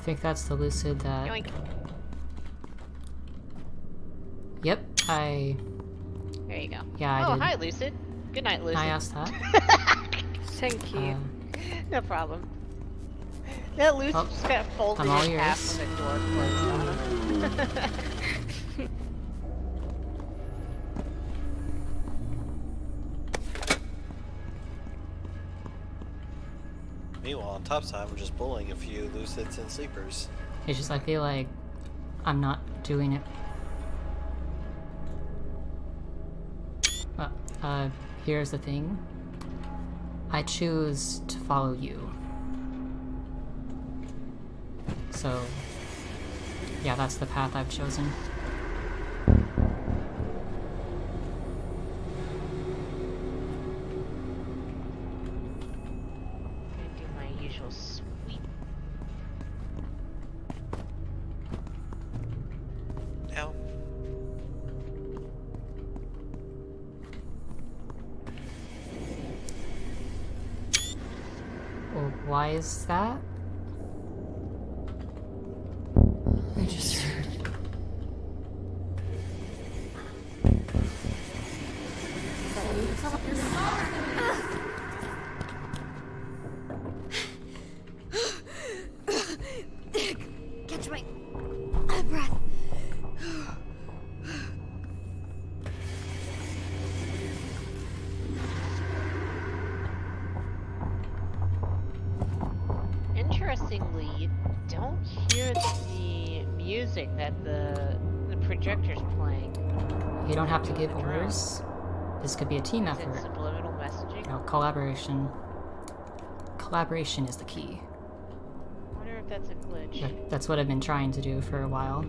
think that's the lucid that... Yoink. Yep, There you go. Yeah, I did. Hi, Lucid. Good night, Lucid. I asked that. Thank you. No problem. That Lucid just got folded I'm all in half yours. when the door closed on him. Meanwhile, on topside, we're just bullying a few lucids and sleepers. It's just I feel like I'm not doing it. Here's the thing. I choose to follow you. So, yeah, that's the path I've chosen. Gonna do my usual sweep. Ow. Well, why is that? I just heard. Catch my breath. Interestingly, you don't hear the music that the projector's playing. You don't have to give orders. This could be a team Is it effort. subliminal messaging? You know, collaboration. Collaboration is the key. I wonder if that's a glitch. That's what I've been trying to do for a while.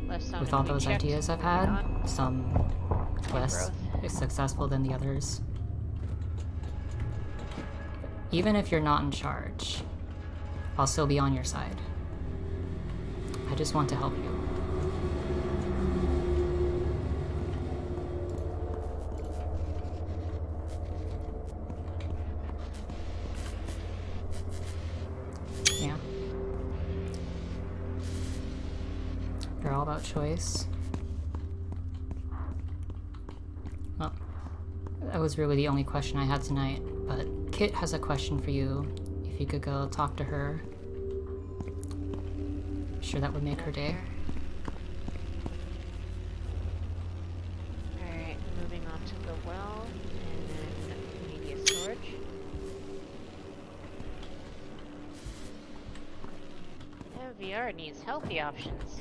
Left side With all those ideas I've had, some less growth. successful than the others. Even if you're not in charge, I'll still be on your side. I just want to help you. Yeah. They're all about choice. Well, that was really the only question I had tonight, but Kit has a question for you. If you could go talk to her, I'm sure that would make her day. Alright, moving on to the well, and then media storage. Yeah, VR needs healthy options.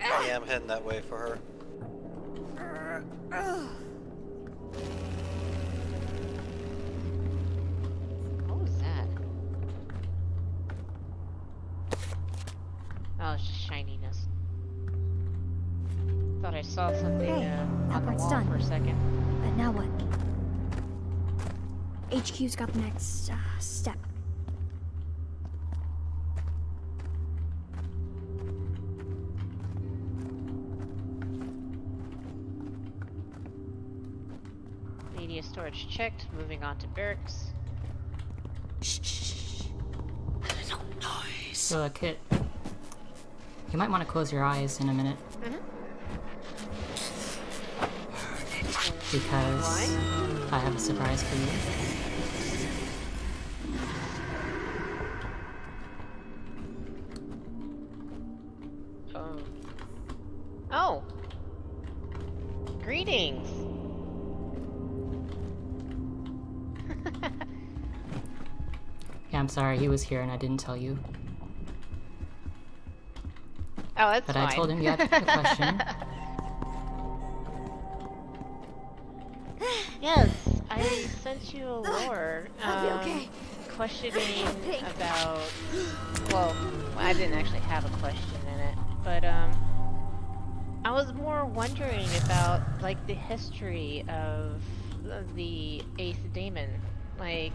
Yeah, I'm heading that way for her. What was that? Oh, it's just shininess. Thought I saw something Hey, on that the part's wall done. for a second. But now what? HQ's got the next step. Media storage checked. Moving on to barracks. Shh. No noise. So, Kit, you might want to close your eyes in a minute. Because I have a surprise for you. Oh! Greetings! Yeah, I'm sorry, he was here and I didn't tell you. Oh, that's But fine. I told him you had a question. Yes, I sent you a lore. I'll be okay. Questioning about... Well, I didn't actually have a question in it, but I was more wondering about, like, the history of the 8th Daemon. Like,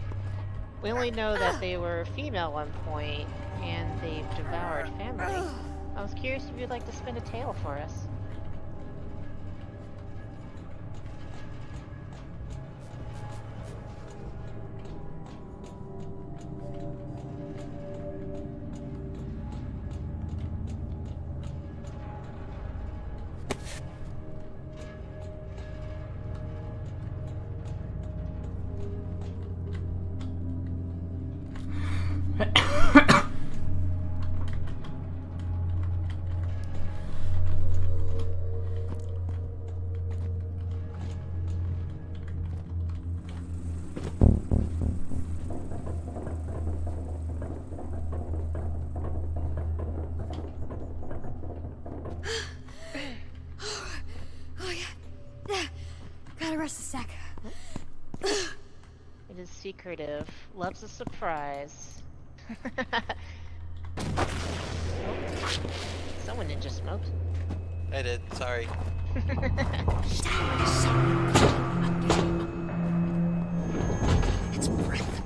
we only know that they were female at one point, and they've devoured family. I was curious if you'd like to spin a tale for us. secretive. Loves a surprise. Someone ninja smoked. I did. Sorry. It's breath.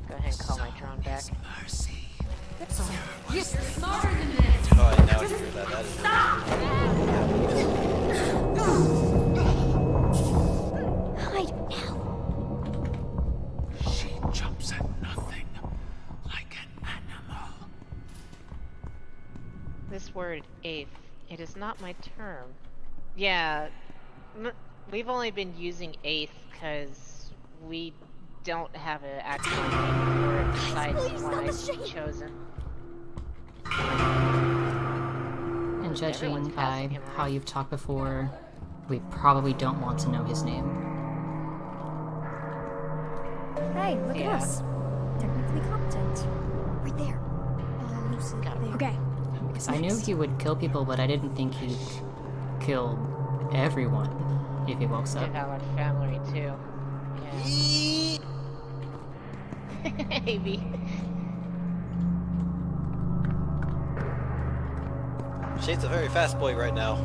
Go ahead and call my drone back. Mercy. You're smarter than this! Oh, I now hear that. That is. Hide now. She jumps at nothing, like an animal. This word, eighth, it is not my term. Yeah, we've only been using eighth because we don't have an actual name for it besides Please, one not the I've shame. chosen. And judging Everyone's by passing him how around. you've talked before, we probably don't want to know his name. Hey, look Yeah. at us. Technically competent. Right there. Lucid Got him. there. Okay. Because I knew he would kill people, but I didn't think he'd kill everyone if he woke up. Check out our family too. Yeah. Maybe. Shade's a very fast boy right now.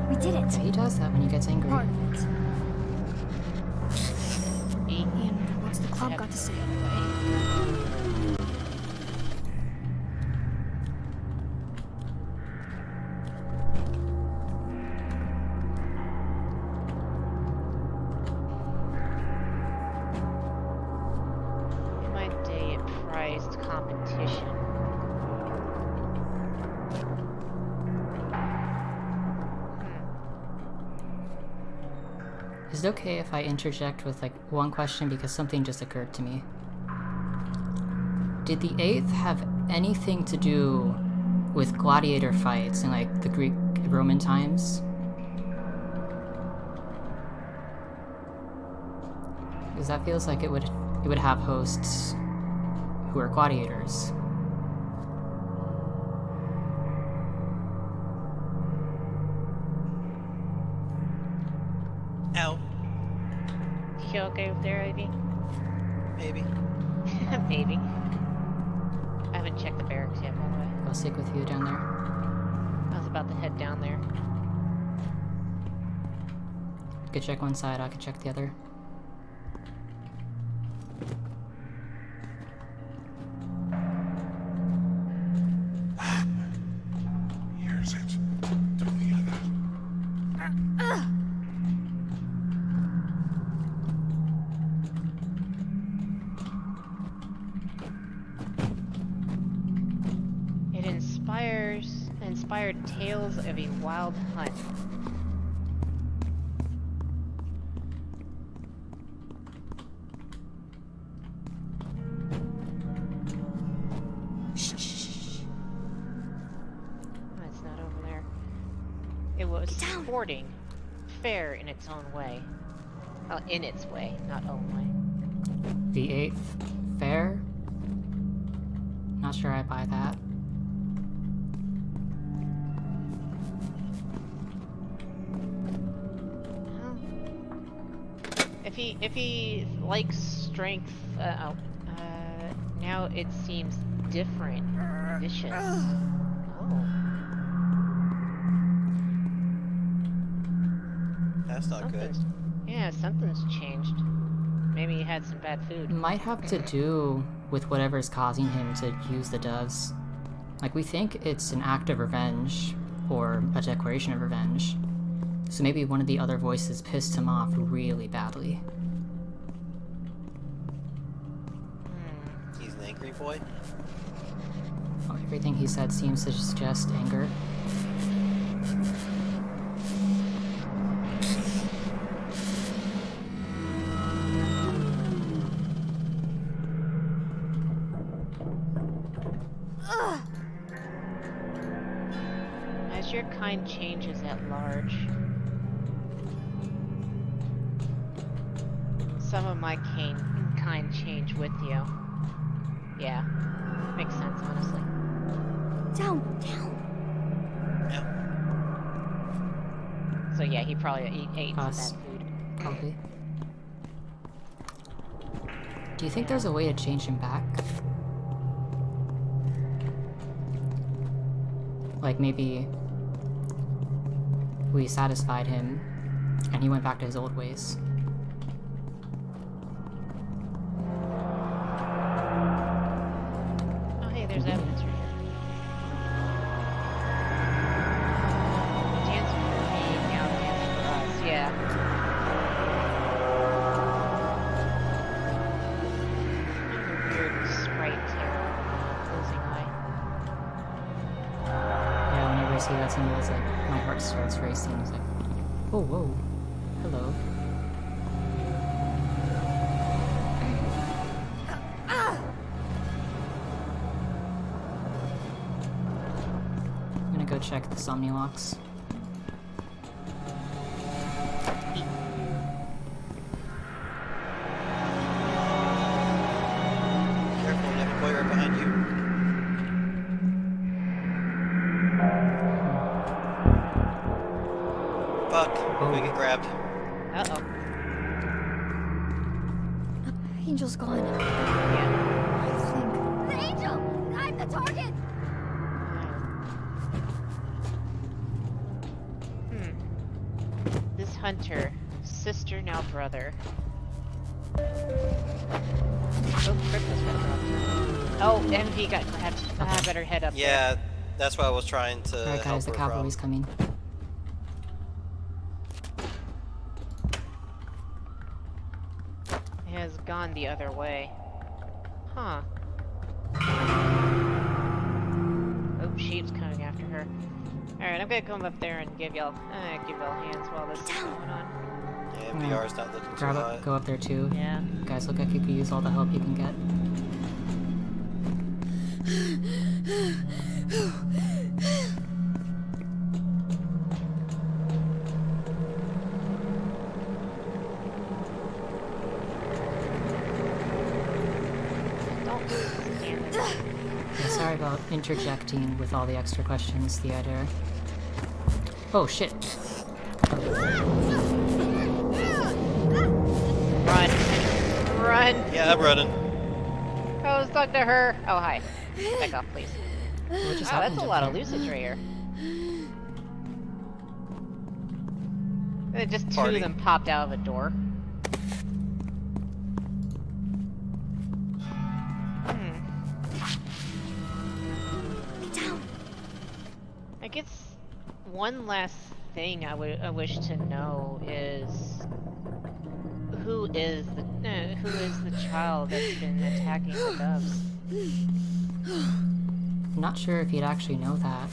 We did it. Yeah, he does that when he gets angry. Part of it. Eight. And what's the club Have got to say? My day at prized competition. Is it okay if I interject with like one question because something just occurred to me? Did the 8th have anything to do with gladiator fights in like the Greek Roman times? Because that feels like it would have hosts who are gladiators. Ow. You okay over there, Ivy? Maybe. Maybe. I haven't checked the barracks yet, by the way. I'll stick with you down there. I was about to head down there. You could check one side, I could check the other. Here's it. Don't feel that. It inspired tales of a wild hunt. Oh, it's not over there. It was Get down. sporting, fair in its own way. Well, in its way, not own way. The 8th fair? Not sure I buy that. Well, if he likes strength, now it seems different, vicious. Oh, That's not good. yeah, something's changed. Maybe he had some bad food. Might have to do with whatever's causing him to use the doves. Like, we think it's an act of revenge, or a declaration of revenge. So maybe one of the other voices pissed him off really badly. Hmm. He's an angry boy. Well, everything he said seems to suggest anger. As your kind changes at large, some of my kind change with you. Yeah, makes sense, honestly. Down, down. Yeah. So yeah, he probably ate some Us. bad food. Probably. Do you think there's a way to change him back? Like maybe we satisfied him and he went back to his old ways. Oh, hey, there's evidence right here. Dance for me, now dance for us. Yeah. Kind of a weird sprite terror closing eye. Yeah, whenever I see that symbol, it's like my heart starts racing. It's like, oh, whoa, hello. I'm gonna go check the Somnilocks. Careful, we have a boy right behind you. Fuck, we get grabbed. Uh-oh. Angel's gone. Yeah. I think. The angel! I'm the target! This hunter, sister now brother. Oh, Crypto's got dropped. Oh, MV got grabbed. Ah, better head up Yeah, that's why I was trying to Alright help guys, the her cavalry's from. coming. there. It has gone the other way. Huh. Oh, sheep's coming after her. Alright, I'm gonna come up there and give y'all hands while this is going on. Yeah, VR's not looking too Grab hot. it, go up there too. Yeah. Guys, look like you could use all the help you can get. Don't stand there. Yeah, sorry about interjecting with all the extra questions, the editor. Oh shit. Run. Run. Yeah, I'm running. I was talking to her. Oh, hi. Back off, please. What just Wow, happened that's a up lot of there? lucids right here. Just two Party. of them popped out of a door. I guess one last thing I wish to know is who is the child that's been attacking the doves? I'm not sure if you'd actually know that.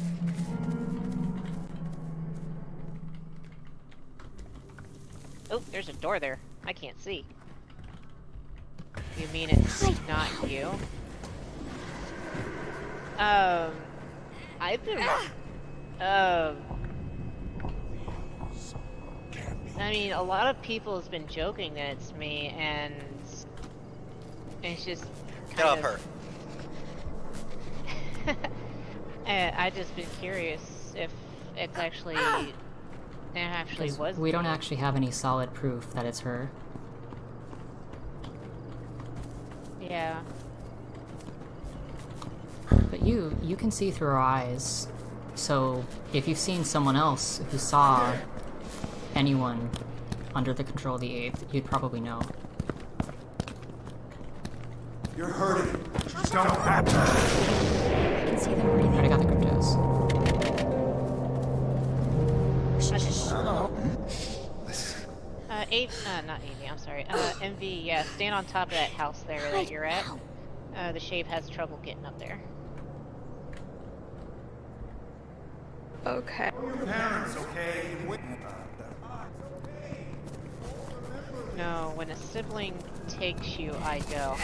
Oh, there's a door there. I can't see. You mean it's not you? I've been. I mean, a lot of people has been joking that it's me, and it's just Get off kind her. of. And I just been curious if it's actually. It actually 'Cause was. we don't me. actually have any solid proof that it's her. Yeah. But you can see through her eyes. So if you've seen someone else who saw anyone under the control of the 8th, you'd probably know. You're hurting. Just don't have to. I can see them breathing. Already got the cryptos. Not Amy, I'm sorry. MV, yeah, stand on top of that house there that you're at. The Shave has trouble getting up there. Okay. Your parents, okay? No, when a sibling takes you, I go.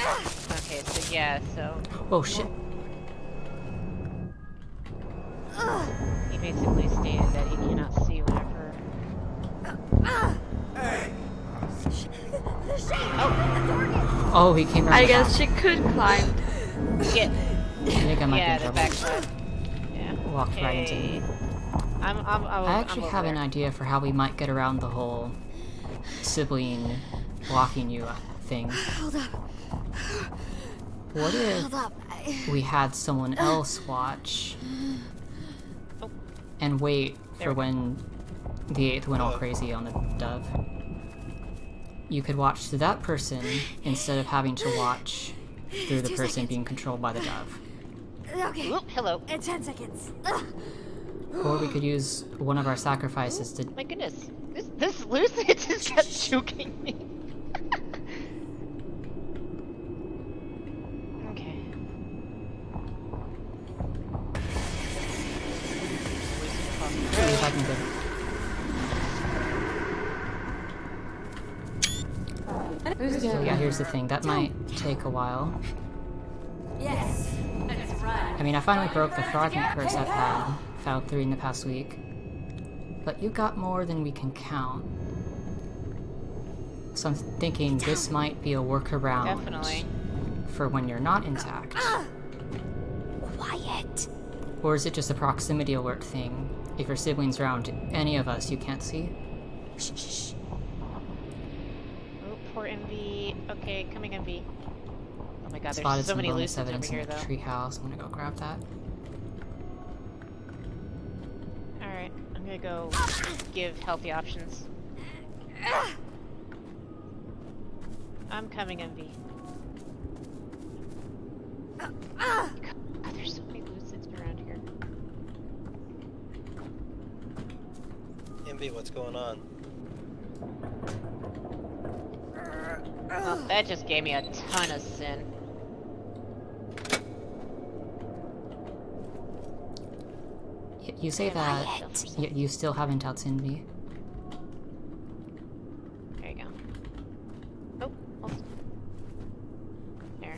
Okay, so yeah, so Oh shit. he basically stated that he cannot see whenever. Hey! Oh, he came around I the guess back. she could climb. Get, I think I might yeah, be the in back trouble. side. Yeah. Walked right into Okay. me. I I actually have an idea for how we might get around the whole sibling blocking you thing. Hold up. What if Hold up. we had someone else watch Oh. and wait There for we go. when the 8th went all crazy on the dove? You could watch through that person instead of having to watch through the 2 person seconds. being controlled by the dove. Okay. Oop, hello. 10 seconds. Or we could use one of our sacrifices to... My goodness. This lucid just kept juking me. Okay. See if I can get... So yeah, here's the thing. That might take a while. Yes. I mean, I finally broke the fragment curse I've had. Found 3 in the past week. But you got more than we can count. So I'm thinking this might be a workaround Definitely. for when you're not intact. Quiet. Or is it just a proximity alert thing? If your siblings are around any of us you can't see? Shh, shh, shh. Oh, poor MV. Okay, coming MV. Oh my god, Spotted there's so some many bonus lucids over evidence here in the though. treehouse. I'm gonna go grab that. Alright, I'm gonna go give healthy options. I'm coming, MV. God, there's so many lucids around here. MV, what's going on? Oh, that just gave me a ton of sin. You say that you still haven't outsinned me. There you go. Oh, hold. There.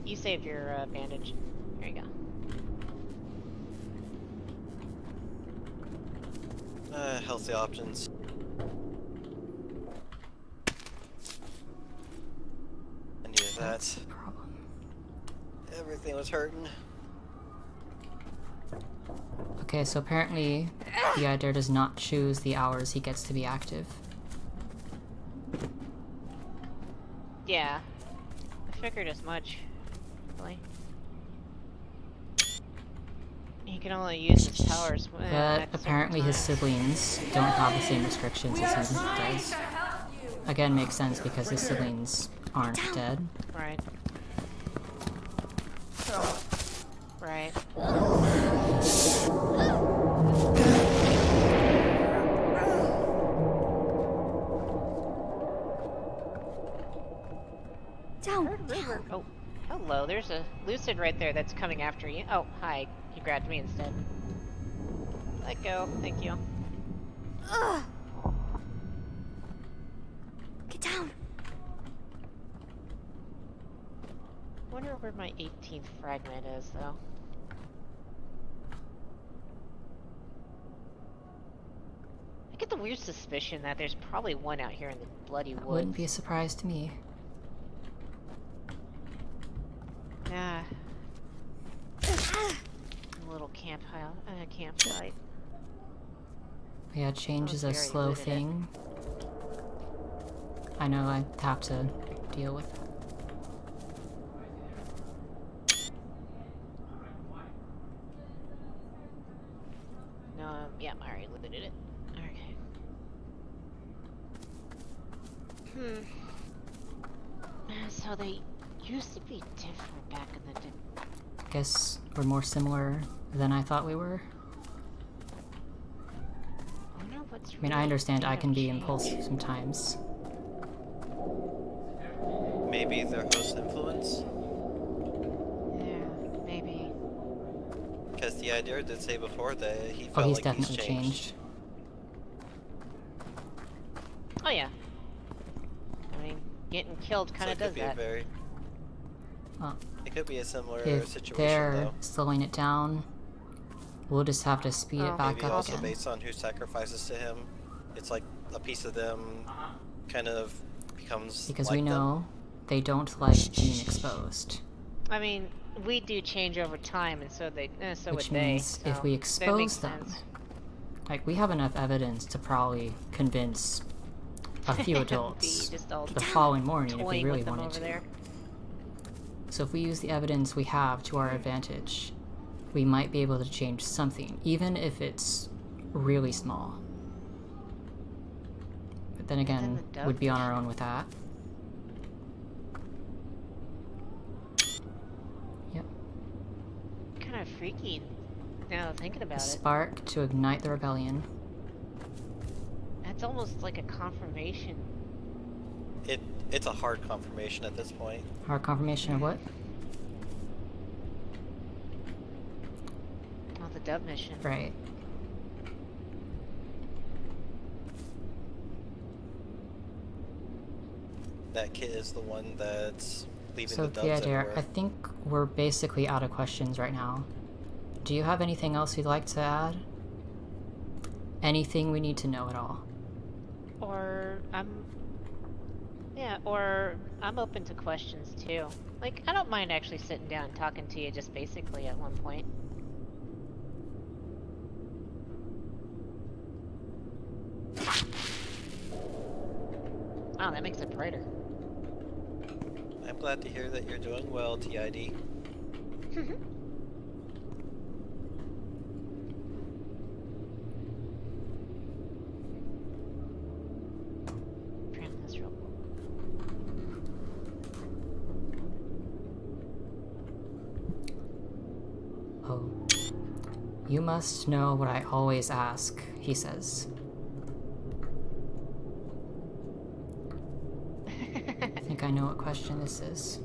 You saved your bandage. There you go. Healthy options. I needed that. That's the problem. Everything was hurting. Okay, so apparently the idea does not choose the hours he gets to be active. Yeah. I figured as much. Really. He can only use his powers But at certain apparently his times. siblings don't have the same restrictions as he does. Again, makes sense because his siblings aren't dead. Right. Right. Down. River. Oh, hello. There's a lucid right there that's coming after you. Oh, hi. He grabbed me instead. Let go. Thank you. Ugh. Get down. Wonder where my 18th fragment is, though. I get the weird suspicion that there's probably one out here in the bloody woods. Wouldn't be a surprise to me. Yeah. A little campsite. Yeah, change is a very slow good at it. thing. I know I have to deal with it. No, yeah, I already looted it. Okay. So they used to be different back in the day. Guess we're more similar than I thought we were. I wonder what's I mean, I understand I can be impulsive sometimes. Maybe their host influence? Yeah, maybe. Because the idea did say before that he felt Oh, he's like definitely he's changed. Oh yeah. I mean, getting killed kind So of it does could be a that. very... Well, It could be a similar if situation, they're though. slowing it down, we'll just have to speed Oh, it back Maybe up also again. based on who sacrifices to him. It's like a piece of them kind of becomes Because like we them. know they don't like being exposed. I mean, we do change over time, and so they, so Which would they. means if so we that makes expose them, sense. like, we have enough evidence to probably convince a few Be adults just all the following morning if we toying really with them wanted over to. there. So if we use the evidence we have to our advantage, we might be able to change something, even if it's really small. But then again, the dove we'd be on our mission. own with that. Yep. Kind of freaky now thinking about it. Spark to ignite the rebellion. That's almost like a confirmation. It's a hard confirmation at this point. Hard confirmation of what? Oh, the dove mission. Right. That kid is the one that's leaving So the doves yeah, dear, everywhere. I think we're basically out of questions right now. Do you have anything else you'd like to add? Anything we need to know at all? Or I'm open to questions too. Like, I don't mind actually sitting down and talking to you just basically at one point. Wow, that makes it brighter. I'm glad to hear that you're doing well, TID. Trim this real quick. Oh. You must know what I always ask, he says. I think I know what question this is.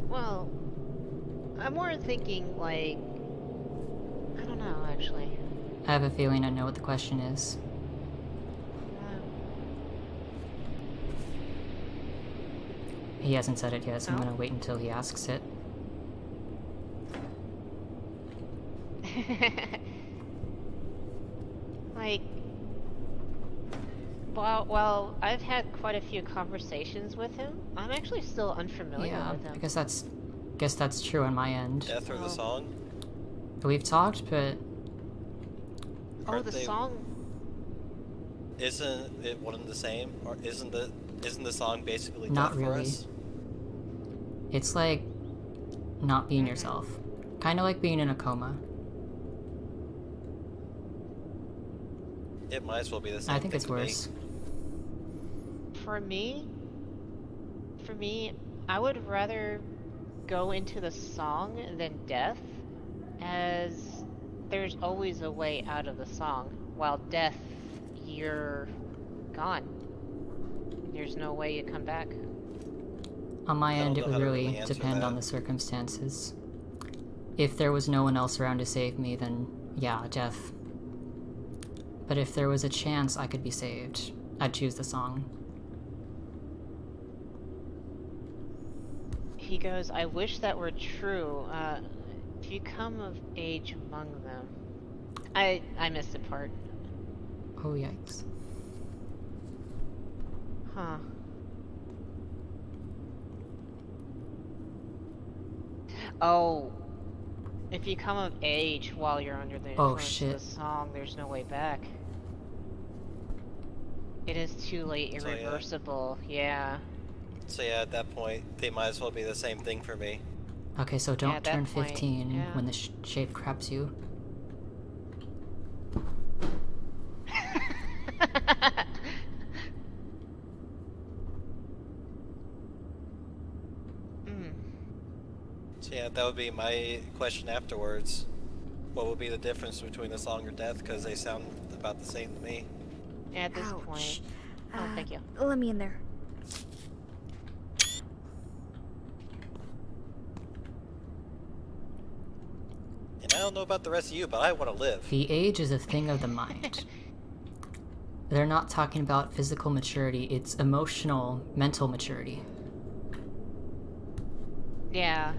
Well, I'm more thinking like, I don't know actually. I have a feeling I know what the question is. He hasn't said it yet, so I'm Oh. gonna wait until he asks it. Like, while I've had quite a few conversations with him, I'm actually still unfamiliar Yeah, with him. I guess that's true on my end. Death or the Oh. song? We've talked, but Oh, Aren't the they- song. Isn't it one and the same? Or isn't the song basically Not death for really. us? it's like not being yourself. Kind of like being in a coma. It might as well be the same. I think thing it's to me. worse. For me, I would rather go into the song than death, as there's always a way out of the song, while death, you're gone. There's no way you come back. On my I don't end, know it would how to really really answer depend on that. the circumstances. If there was no one else around to save me, then yeah, death. But if there was a chance I could be saved, I'd choose the song. He goes, I wish that were true. If you come of age among them. I missed a part. Oh, yikes. Huh. Oh. If you come of age while you're under the Oh, influence shit. of the song, there's no way back. It is too late, So, yeah. irreversible. Yeah. So yeah, at that point, they might as well be the same thing for me. Okay, so don't at that turn point, 15 yeah. when the shape craps you. Mm. So yeah, that would be my question afterwards. What would be the difference between the song or death? Because they sound about the same to me. At this Ouch. point. Oh, thank you. Let me in there. And I don't know about the rest of you, but I want to live. The age is a thing of the mind. They're not talking about physical maturity, it's emotional, mental maturity. Yeah.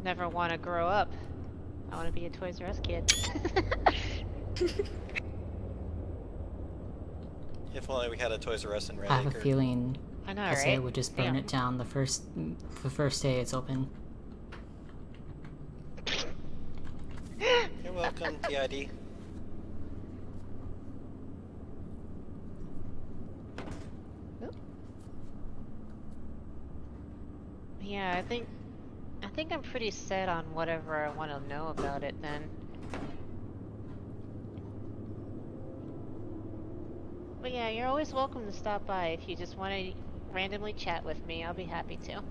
Never want to grow up. I want to be a Toys R Us kid. If only we had a Toys R Us in Red I have a Acre. feeling I know, SA right? would just burn Damn. it down the first day it's open. You're welcome, TID. Yeah, I think I'm pretty set on whatever I want to know about it then. But yeah, you're always welcome to stop by if you just want to randomly chat with me. I'll be happy to.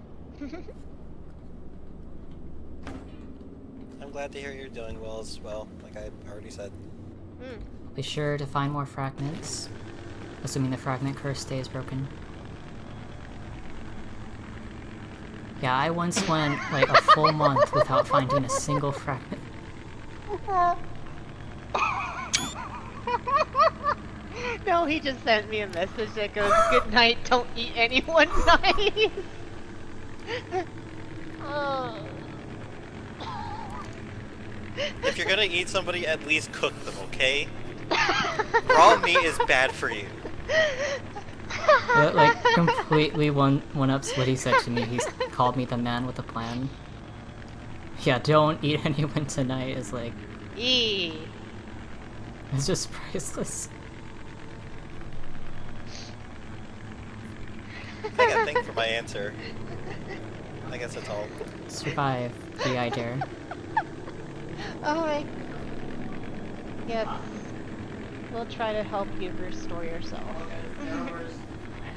I'm glad to hear you're doing well as well, like I already said. Be sure to find more fragments, assuming the fragment curse stays broken. Yeah, I once went like a full month without finding a single fragment. No, he just sent me a message that goes, "Good night, don't eat anyone nice." Oh. If you're gonna eat somebody, at least cook them, okay? Raw meat is bad for you. It, like, completely one-ups what he said to me. He's called me the man with a plan. Yeah, don't eat anyone tonight is like... Eee. It's just priceless. I gotta think for my answer. I guess that's all. Survive, the I dare. Alright. Yes. We'll try to help you restore yourself.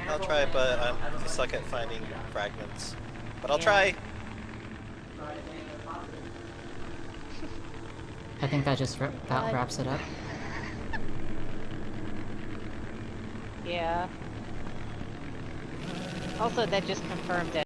I'll try, but I suck at finding fragments. But I'll Yeah. try. I think that just about wraps it up. Yeah. Also, that just confirmed that